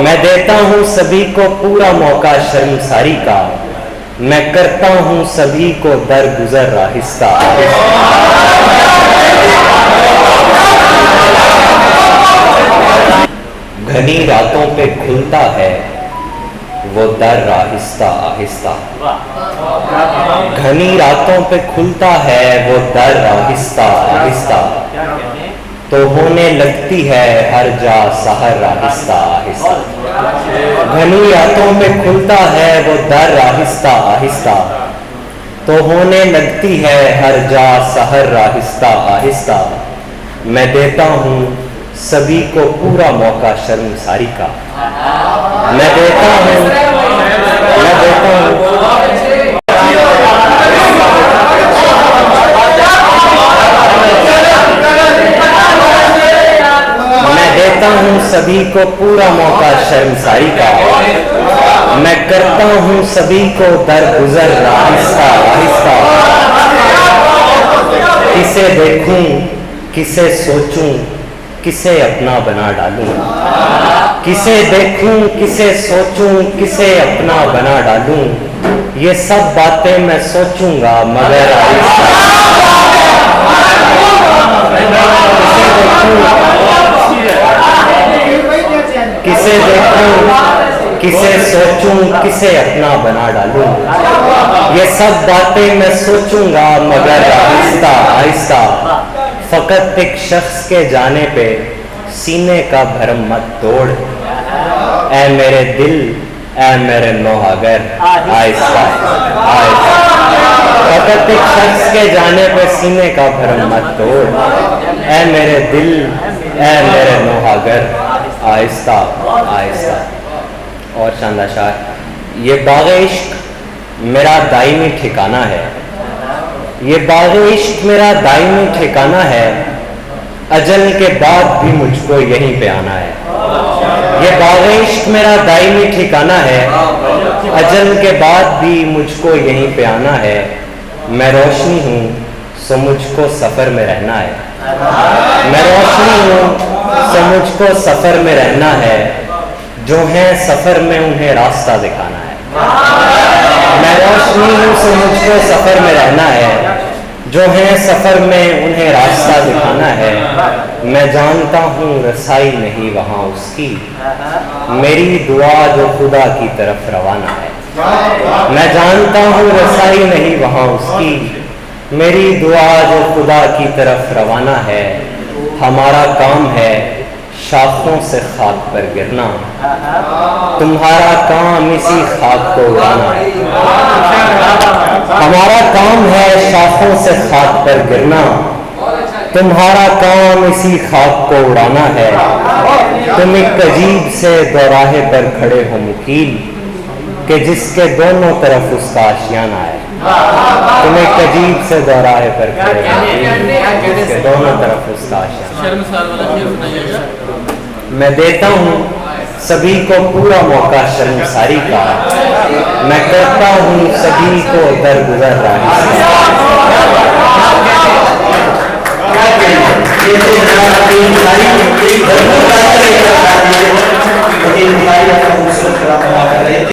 میں دیتا ہوں سبھی کو پورا موقع شرمساری کا، میں کرتا ہوں سبھی کو درگزر آہستہ گھنی راتوں پہ کھلتا ہے وہ در آہستہ آہستہ، گھنی راتوں پہ کھلتا ہے وہ در آہستہ آہستہ، تو ہونے لگتی ہے ہر جا سحر آہستہ آہستہ، گھنی راتوں پہ کھلتا ہے وہ در آہستہ آہستہ، تو ہونے لگتی ہے ہر جا سحر آہستہ آہستہ، میں دیتا ہوں سبھی کو پورا موقع شرمساری کا، میں دیتا ہوں سبھی کو پورا موقع شرمساری کا، میں کرتا ہوں سبھی کو درگزر آہستہ آہستہ، کسے دیکھوں کسے سوچوں کسے اپنا بنا ڈالوں، کسے دیکھوں کسے سوچوں کسے اپنا بنا ڈالوں، یہ سب باتیں میں سوچوں گا مگر آہستہ، کسے دیکھوں کسے سوچوں کسے اپنا بنا ڈالوں، یہ سب باتیں میں سوچوں گا مگر آہستہ آہستہ، فقط ایک شخص کے جانے پہ سینے کا بھرم مت توڑ، اے میرے دل اے میرے نوحگر آہستہ آہستہ، فقط ایک شخص کے جانے پہ سینے کا بھرم مت توڑ، اے میرے دل اے میرے نوحگر آہستہ آہستہ۔ اور شاندار شاعر، یہ باغ عشق میرا دائمی ٹھکانہ ہے، یہ باغ عشق میرا دائمی ٹھکانہ ہے، اجل کے بعد بھی مجھ کو یہیں پہ آنا ہے، یہ باغ عشق میرا دائمی ٹھکانہ ہے، اجل کے بعد بھی مجھ کو یہیں پہ آنا ہے، میں روشنی ہوں سو مجھ کو سفر میں رہنا ہے، میں روشنی ہوں سو مجھ کو سفر میں رہنا ہے، جو ہیں سفر میں انہیں راستہ دکھانا ہے، میں روشنی ہوں سو مجھ کو سفر میں رہنا ہے، جو ہیں سفر میں انہیں راستہ دکھانا ہے، میں جانتا ہوں رسائی نہیں وہاں اس کی، میری دعا جو خدا کی طرف روانہ ہے، میں جانتا ہوں رسائی نہیں وہاں اس کی، میری دعا جو خدا کی طرف روانہ ہے، ہمارا کام ہے شاخوں سے خاک پر گرنا، تمہارا کام اسی خاک کو اڑانا ہے، ہمارا کام ہے شاخوں سے خاک پر گرنا، تمہارا کام اسی خاک کو اڑانا ہے، تم ایک عجیب سے دوراہے پر کھڑے ہو مکیل کہ جس کے دونوں طرف اس کا آشیانہ ہے، تم ایک عجیب سے دوراہے پر کھڑے ہو مکیل جس کے دونوں طرف اس کا آشیانہ ہے، میں دیتا ہوں سبھی کو پورا موقع شرمساری کا، میں کرتا ہوں سبھی کو درگزر آہستہ۔